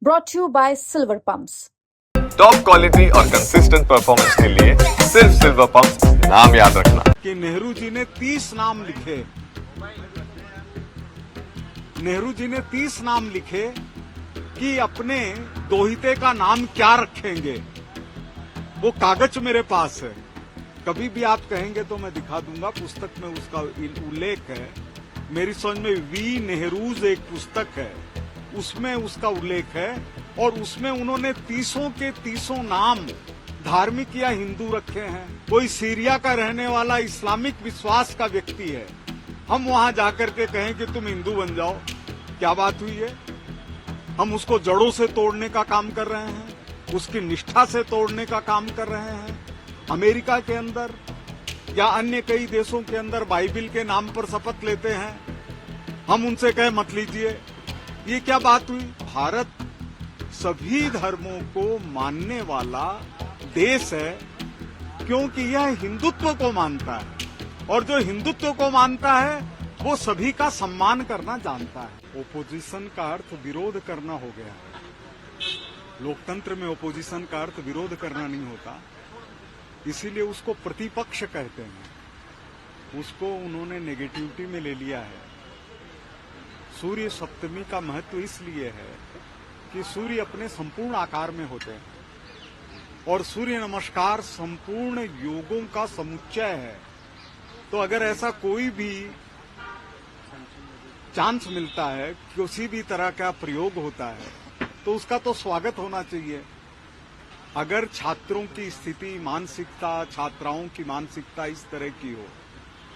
brought to you by Silver Pumps. Top quality और consistent performance के लिए सिर्फ सिल्वर पंप्स नाम याद रखना। कि नेहरू जी ने 30 नाम लिखे। नेहरू जी ने 30 नाम लिखे कि अपने दोहिते का नाम क्या रखेंगे। वो कागज मेरे पास है, कभी भी आप कहेंगे तो मैं दिखा दूंगा। पुस्तक में उसका उल्लेख है। मेरी समझ में वी नेहरूज एक पुस्तक है, उसमें उसका उल्लेख है। और उसमें उन्होंने 30 के 30 नाम धार्मिक या हिंदू रखे हैं। कोई सीरिया का रहने वाला इस्लामिक विश्वास का व्यक्ति है, हम वहां जाकर के कहें कि तुम हिंदू बन जाओ, क्या बात हुई है? हम उसको जड़ों से तोड़ने का काम कर रहे हैं, उसकी निष्ठा से तोड़ने का काम कर रहे हैं। अमेरिका के अंदर या अन्य कई देशों के अंदर बाइबिल के नाम पर शपथ लेते हैं, हम उनसे कहे मत लीजिए, ये क्या बात हुई? भारत सभी धर्मों को मानने वाला देश है, क्योंकि यह हिंदुत्व को मानता है, और जो हिंदुत्व को मानता है वो सभी का सम्मान करना जानता है। ओपोजिशन का अर्थ विरोध करना हो गया है। लोकतंत्र में ओपोजिशन का अर्थ विरोध करना नहीं होता, इसीलिए उसको प्रतिपक्ष कहते हैं। उसको उन्होंने नेगेटिविटी में ले लिया है। सूर्य सप्तमी का महत्व इसलिए है कि सूर्य अपने संपूर्ण आकार में होते हैं, और सूर्य नमस्कार संपूर्ण योगों का समुच्चय है। तो अगर ऐसा कोई भी चांस मिलता है, किसी भी तरह का प्रयोग होता है, तो उसका तो स्वागत होना चाहिए। अगर छात्रों की स्थिति, मानसिकता, छात्राओं की मानसिकता इस तरह की हो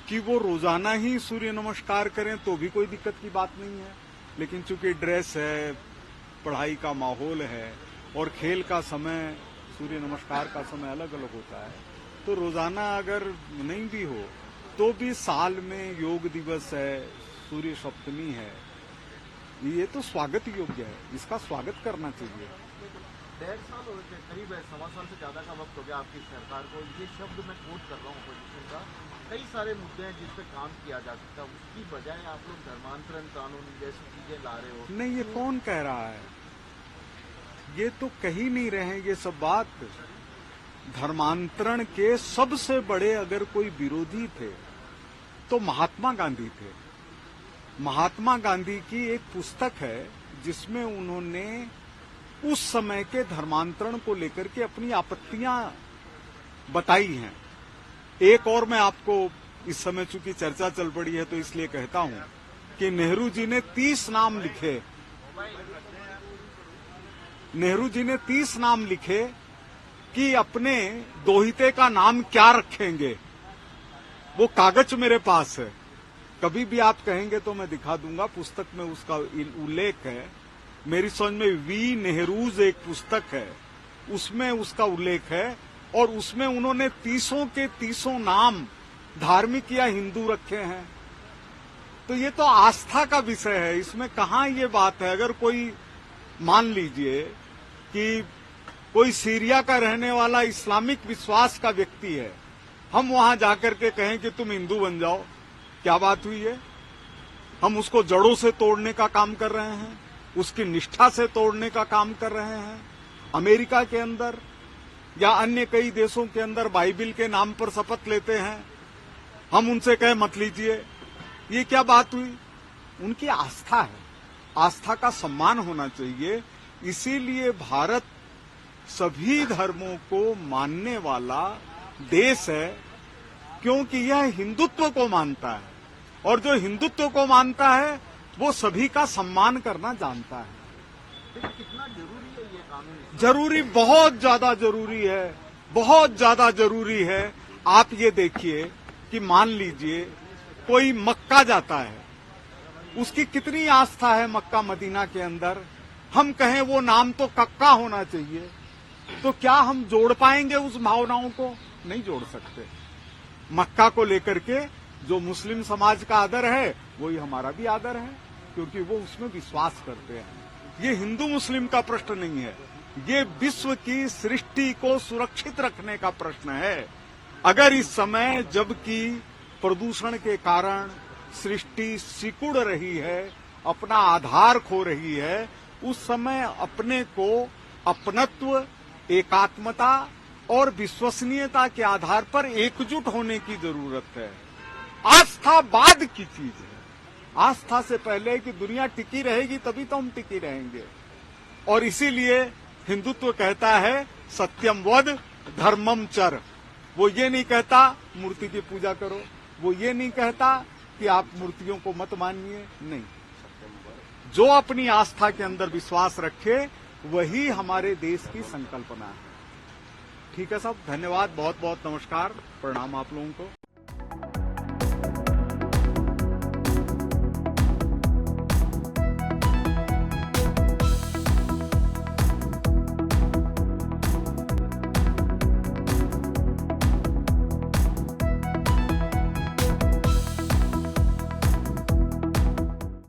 कि वो रोजाना ही सूर्य नमस्कार करें, तो भी कोई दिक्कत की बात नहीं है। लेकिन चूंकि ड्रेस है, पढ़ाई का माहौल है और खेल का समय, सूर्य नमस्कार का समय अलग अलग होता है, तो रोजाना अगर नहीं भी हो तो भी साल में योग दिवस है, सूर्य सप्तमी है, ये तो स्वागत योग्य है, इसका स्वागत करना चाहिए। 1.5 साल हो गए, करीब 1.25 साल से ज्यादा का वक्त हो गया आपकी सरकार को। ये शब्द मैं कोट कर रहा हूँ अपोजिशन का, कई सारे मुद्दे हैं जिस पे काम किया जा सकता है, उसकी बजाय आप लोग धर्मांतरण कानून जैसी चीजें ला रहे हो। नहीं, ये कौन कह रहा है? ये तो कह ही नहीं रहे हैं ये सब बात। धर्मांतरण के सबसे बड़े अगर कोई विरोधी थे तो महात्मा गांधी थे। महात्मा गांधी की एक पुस्तक है जिसमें उन्होंने उस समय के धर्मांतरण को लेकर के अपनी आपत्तियां बताई हैं। एक और मैं आपको, इस समय चूंकि चर्चा चल पड़ी है तो इसलिए कहता हूं कि नेहरू जी ने 30 नाम लिखे। नेहरू जी ने 30 नाम लिखे कि अपने दोहिते का नाम क्या रखेंगे। वो कागज मेरे पास है, कभी भी आप कहेंगे तो मैं दिखा दूंगा। पुस्तक में उसका उल्लेख है। मेरी समझ में वी नेहरूज एक पुस्तक है, उसमें उसका उल्लेख है। और उसमें उन्होंने 30 के 30 नाम धार्मिक या हिंदू रखे हैं। तो ये तो आस्था का विषय है, इसमें कहाँ ये बात है? अगर कोई, मान लीजिए कि कोई सीरिया का रहने वाला इस्लामिक विश्वास का व्यक्ति है, हम वहां जाकर के कहें कि तुम हिंदू बन जाओ, क्या बात हुई है? हम उसको जड़ों से तोड़ने का काम कर रहे हैं, उसकी निष्ठा से तोड़ने का काम कर रहे हैं। अमेरिका के अंदर या अन्य कई देशों के अंदर बाइबिल के नाम पर शपथ लेते हैं, हम उनसे कहे मत लीजिए, ये क्या बात हुई? उनकी आस्था है, आस्था का सम्मान होना चाहिए। इसीलिए भारत सभी धर्मों को मानने वाला देश है, क्योंकि यह हिंदुत्व को मानता है, और जो हिंदुत्व को मानता है वो सभी का सम्मान करना जानता है। लेकिन कितना जरूरी है ये कानून? जरूरी, बहुत ज्यादा जरूरी है, बहुत ज्यादा जरूरी है। आप ये देखिए कि मान लीजिए कोई मक्का जाता है, उसकी कितनी आस्था है मक्का मदीना के अंदर। हम कहें वो नाम तो कक्का होना चाहिए, तो क्या हम जोड़ पाएंगे उस भावनाओं को? नहीं जोड़ सकते। मक्का को लेकर के जो मुस्लिम समाज का आदर है वही हमारा भी आदर है, क्योंकि वो उसमें विश्वास करते हैं। ये हिंदू मुस्लिम का प्रश्न नहीं है, ये विश्व की सृष्टि को सुरक्षित रखने का प्रश्न है। अगर इस समय, जबकि प्रदूषण के कारण सृष्टि सिकुड़ रही है, अपना आधार खो रही है, उस समय अपने को अपनत्व, एकात्मता और विश्वसनीयता के आधार पर एकजुट होने की जरूरत है। आस्था बाद की चीज है। आस्था से पहले कि दुनिया टिकी रहेगी तभी तो हम टिकी रहेंगे। और इसीलिए हिंदुत्व कहता है सत्यम वद धर्मम चर। वो ये नहीं कहता मूर्ति की पूजा करो, वो ये नहीं कहता कि आप मूर्तियों को मत मानिए, नहीं। जो अपनी आस्था के अंदर विश्वास रखे वही हमारे देश की संकल्पना है। ठीक है साहब, धन्यवाद, बहुत बहुत नमस्कार, प्रणाम आप लोगों को।